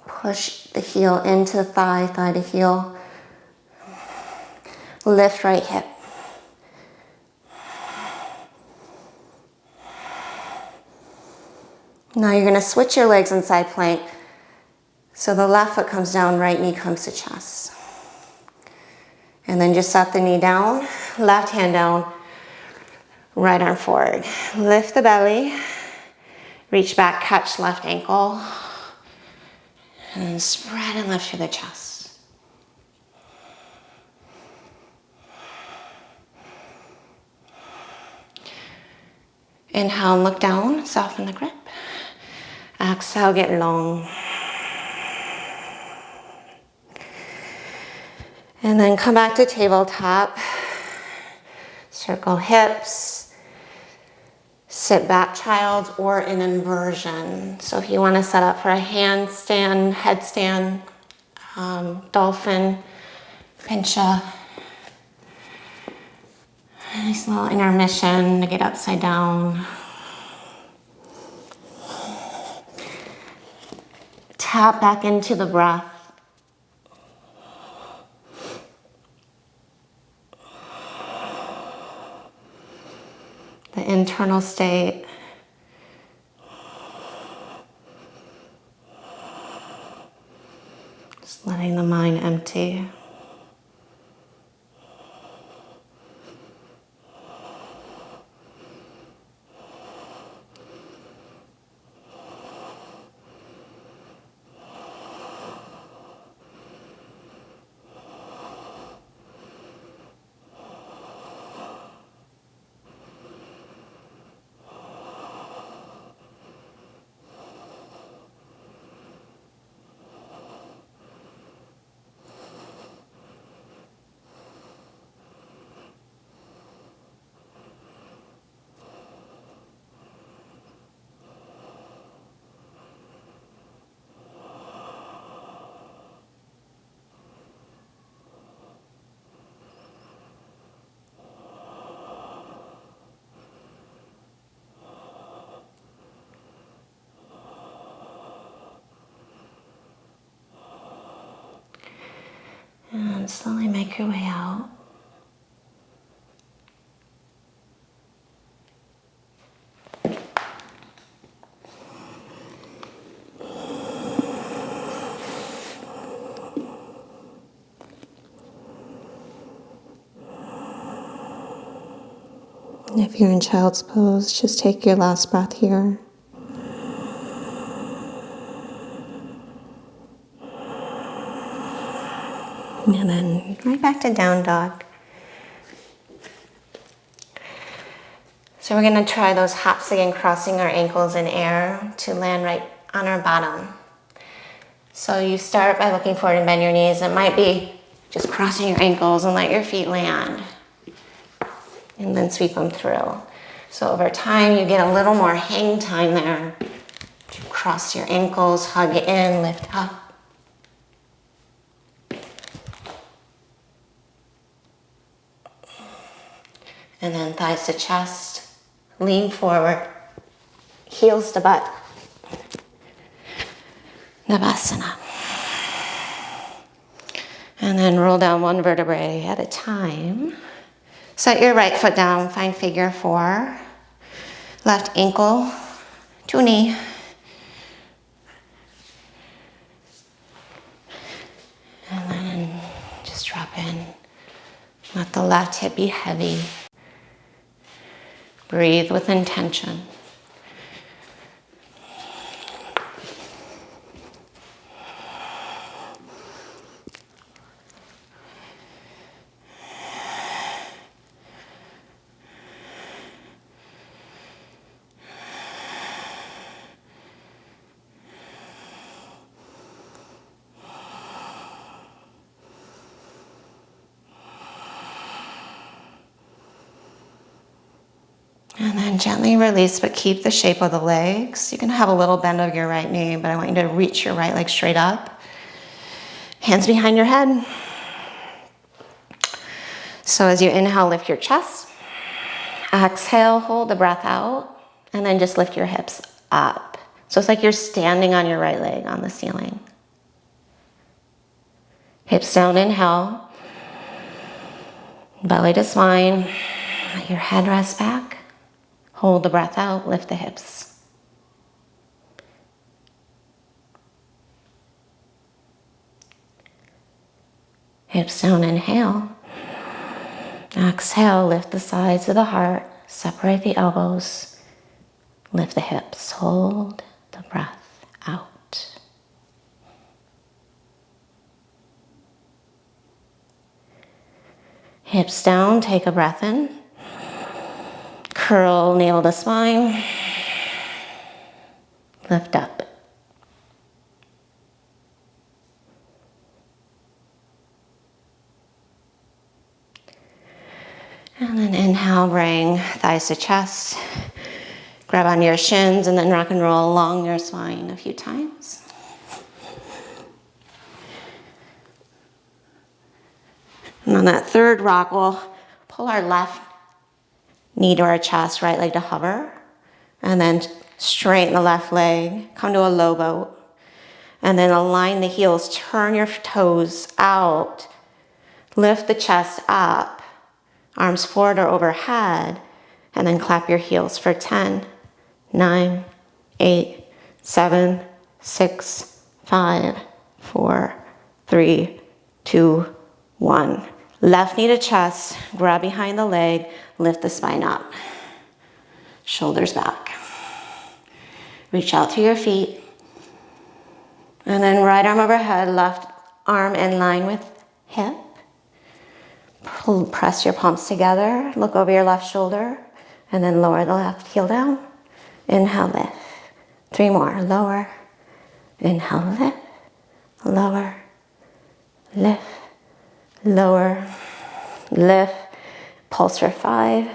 Push the heel into the thigh, thigh to heel. Lift right hip. Now you're going to switch your legs in side plank. So the left foot comes down, right knee comes to chest. And then just set the knee down, left hand down, right arm forward. Lift the belly, reach back, catch left ankle, and spread and lift through the chest. Inhale, look down, soften the grip. Exhale, get long. And then come back to tabletop. Circle hips. Sit back child or in inversion. So if you want to set up for a handstand, headstand, dolphin, pincha. Nice little intermission to get upside down. Tap back into the breath. The internal state. Just letting the mind empty. And slowly make your way out. If you're in child's pose, just take your last breath here. And then right back to down dog. So we're going to try those hops again, crossing our ankles in air to land right on our bottom. So you start by looking forward and bend your knees. It might be just crossing your ankles and let your feet land. And then sweep them through. So over time, you get a little more hang time there. Cross your ankles, hug in, lift up. And then thighs to chest, lean forward, heels to butt. Navasana. And then roll down one vertebrae at a time. Set your right foot down, find figure 4. Left ankle to knee. And then just drop in. Let the left hip be heavy. Breathe with intention. And then gently release, but keep the shape of the legs. You can have a little bend of your right knee, but I want you to reach your right leg straight up. Hands behind your head. So as you inhale, lift your chest. Exhale, hold the breath out, and then just lift your hips up. So it's like you're standing on your right leg on the ceiling. Hips down, inhale. Belly to spine. Let your head rest back. Hold the breath out, lift the hips. Hips down, inhale. Exhale, lift the sides of the heart, separate the elbows, lift the hips, hold the breath out. Hips down, take a breath in. Curl navel to spine. Lift up. And then inhale, bring thighs to chest. Grab onto your shins and then rock and roll along your spine a few times. And on that third rock, we'll pull our left knee to our chest, right leg to hover. And then straighten the left leg, come to a low boat. And then align the heels, turn your toes out. Lift the chest up, arms forward or overhead. And then clap your heels for 10, 9, 8, 7, 6, 5, 4, 3, 2, 1. Left knee to chest, grab behind the leg, lift the spine up. Shoulders back. Reach out to your feet. And then right arm overhead, left arm in line with hip. Press your palms together, look over your left shoulder, and then lower the left heel down. Inhale, lift. 3 more, lower. Inhale, lift, lower, lift, lower, lift. Pulse for 5,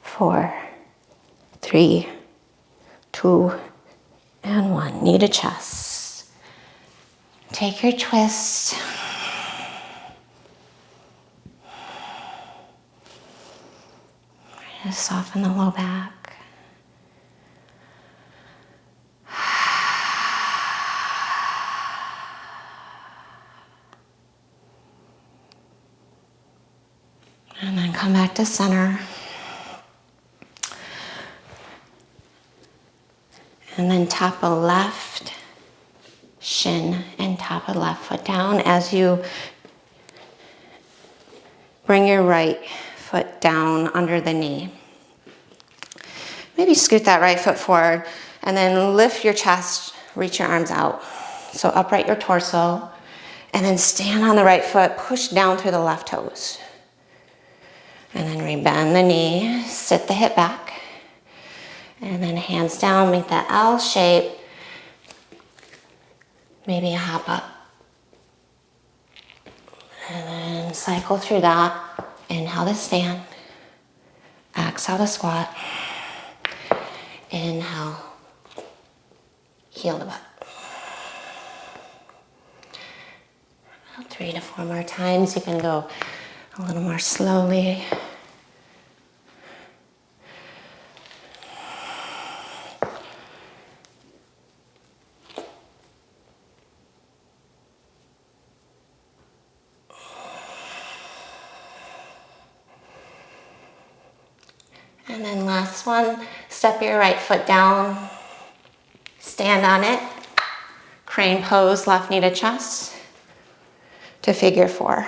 4, 3, 2, and 1. Knee to chest. Take your twist. Just soften the low back. back to center. And then top of left shin and top of left foot down as you bring your right foot down under the knee. Maybe scoot that right foot forward and then lift your chest, reach your arms out. So upright your torso and then stand on the right foot, push down through the left toes. And then rebend the knee, sit the hip back. And then hands down, make that L shape. Maybe a hop up. And then cycle through that. Inhale to stand. Exhale to squat. Inhale. Heel the butt. 3 to 4 more times. You can go a little more slowly. And then last one, step your right foot down, stand on it, crane pose, left knee to chest, to figure 4.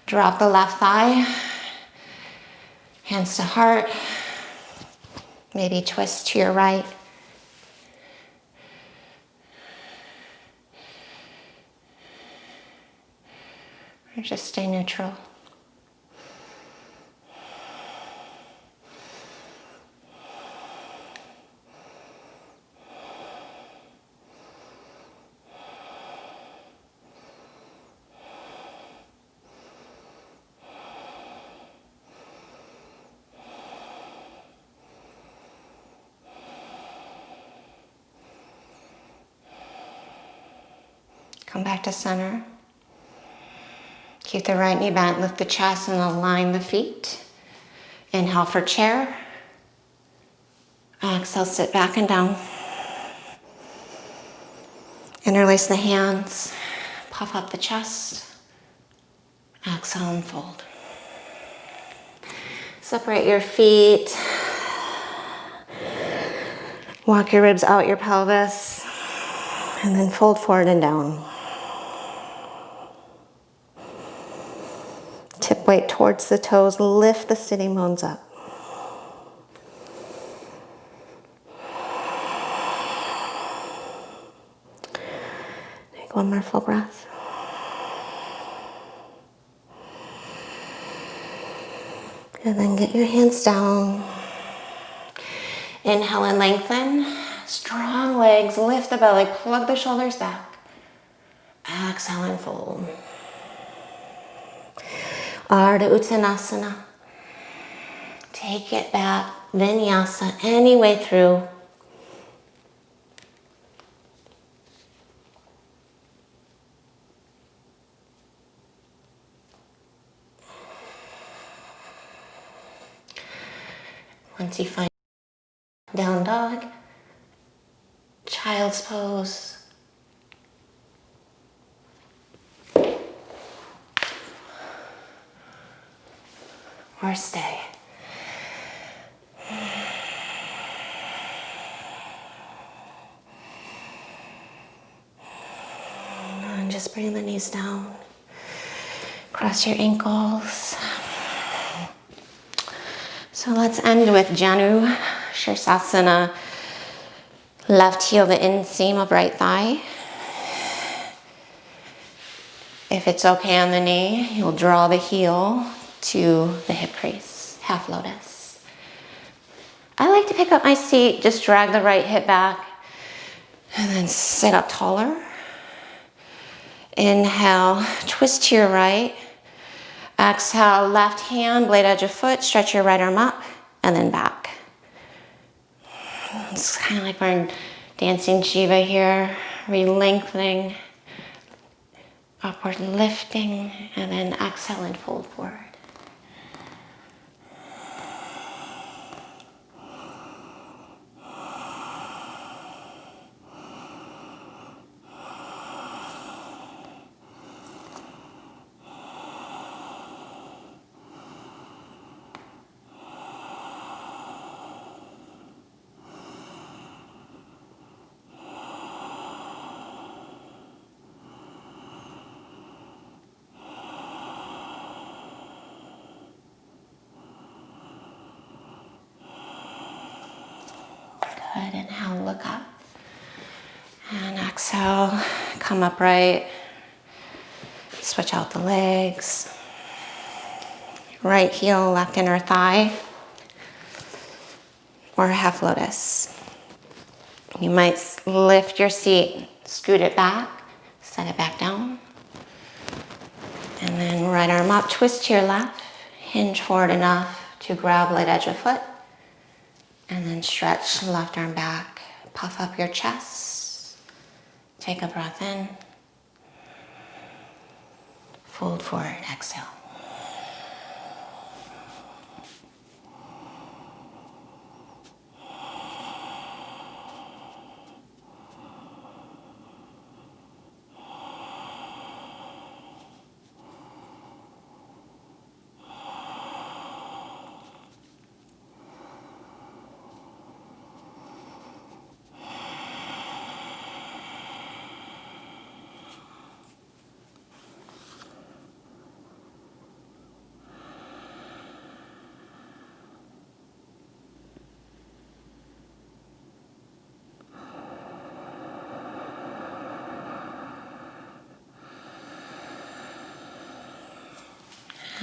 Drop the left thigh, hands to heart, maybe twist to your right. Or just stay neutral. Come back to center. Keep the right knee bent, lift the chest and align the feet. Inhale for chair. Exhale, sit back and down. Interlace the hands, puff up the chest. Exhale and fold. Separate your feet. Walk your ribs out your pelvis. And then fold forward and down. Tip weight towards the toes, lift the sitting bones up. Take one more full breath. And then get your hands down. Inhale and lengthen. Strong legs, lift the belly, plug the shoulders back. Exhale and fold. Ardha Uttanasana. Take it back, vinyasa, any way through. Once you find down dog, child's pose. Or stay. And just bring the knees down. Cross your ankles. So let's end with Janu Shirsasana. Left heel to inseam of right thigh. If it's okay on the knee, you'll draw the heel to the hip crease, half lotus. I like to pick up my seat, just drag the right hip back, and then sit up taller. Inhale, twist to your right. Exhale, left hand, blade edge of foot, stretch your right arm up, and then back. It's kind of like we're dancing Shiva here, re-lengthening, upward lifting, and then exhale and fold forward. Good. Inhale, look up. And exhale, come upright. Switch out the legs. Right heel, left inner thigh. Or half lotus. You might lift your seat, scoot it back, set it back down. And then right arm up, twist to your left, hinge forward enough to grab light edge of foot. And then stretch left arm back, puff up your chest. Take a breath in. Fold forward, exhale.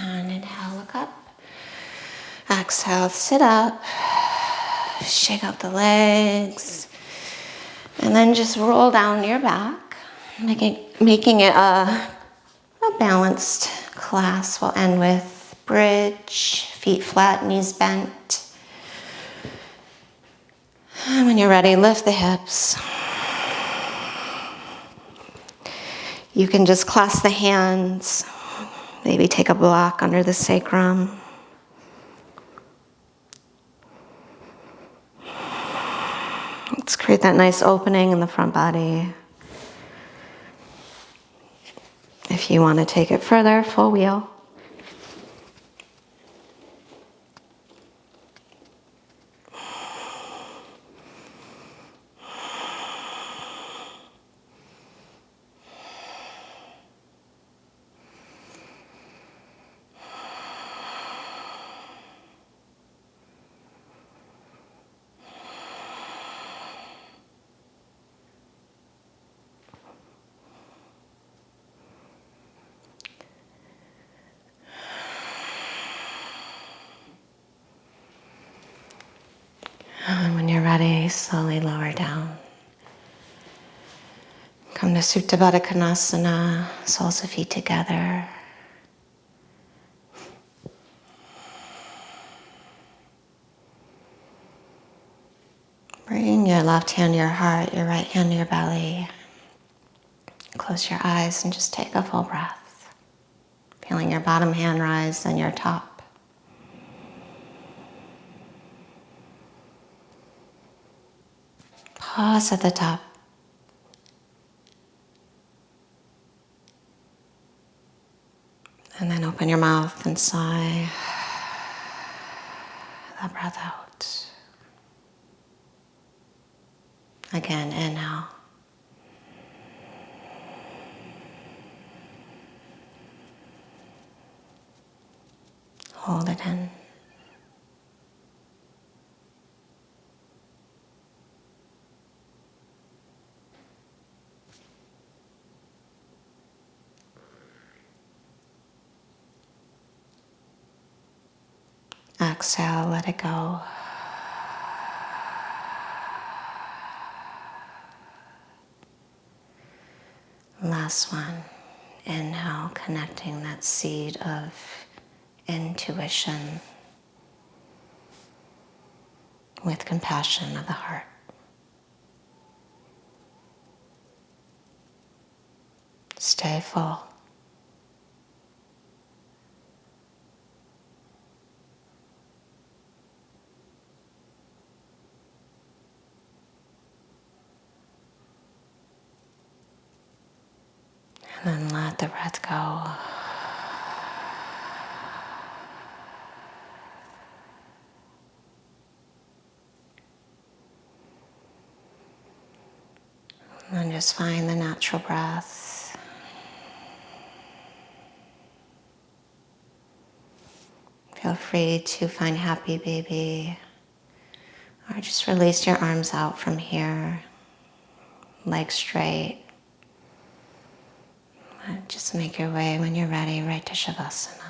And inhale, look up. Exhale, sit up. Shake out the legs. And then just roll down your back, making it a balanced class. We'll end with bridge, feet flat, knees bent. And when you're ready, lift the hips. You can just clasp the hands. Maybe take a block under the sacrum. Let's create that nice opening in the front body. If you want to take it further, full wheel. And when you're ready, slowly lower down. Come to Supta Baddha Konasana, soles of feet together. Bring your left hand to your heart, your right hand to your belly. Close your eyes and just take a full breath. Feeling your bottom hand rise, then your top. Pause at the top. And then open your mouth and sigh. That breath out. Again, inhale. Hold it in. Exhale, let it go. Last one. Inhale, connecting that seed of intuition with compassion of the heart. Stay full. And then let the breath go. And then just find the natural breath. Feel free to find happy baby Or just release your arms out from here, legs straight. And just make your way, when you're ready, right to Shavasana.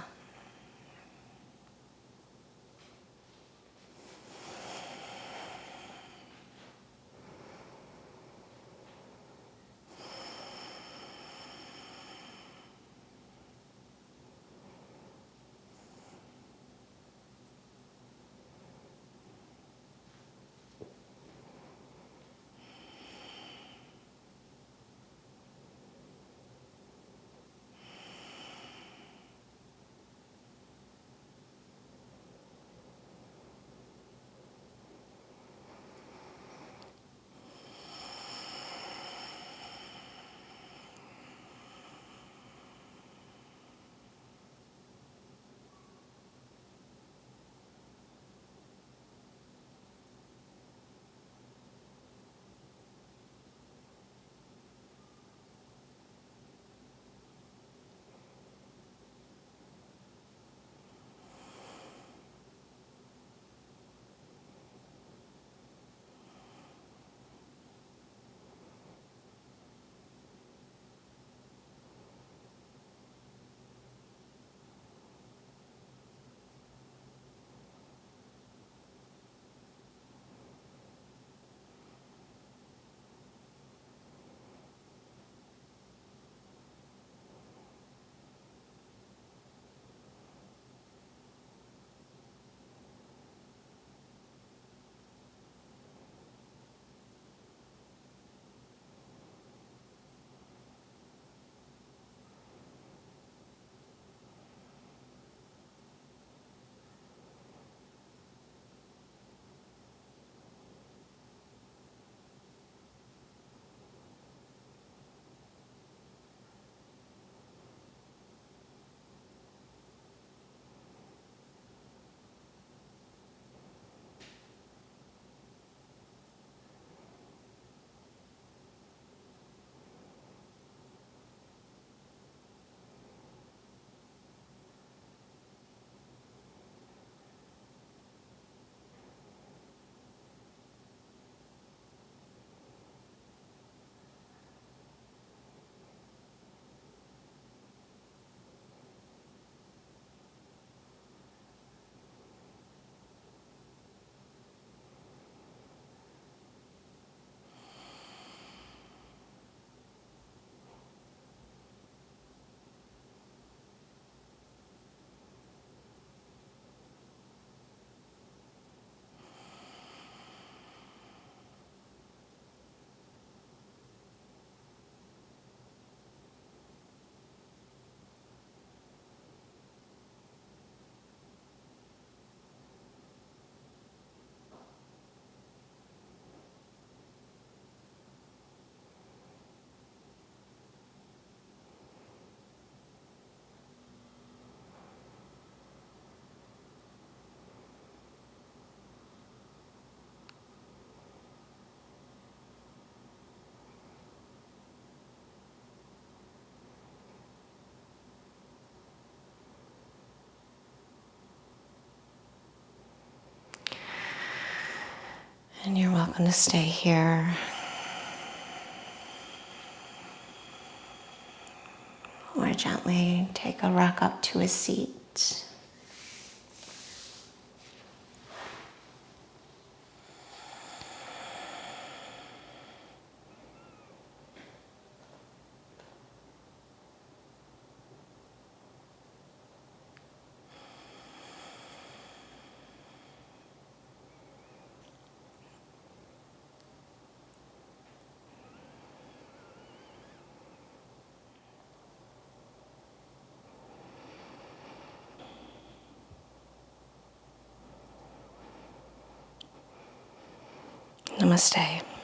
And you're welcome to stay here. Or gently take a rock up to a seat. Namaste.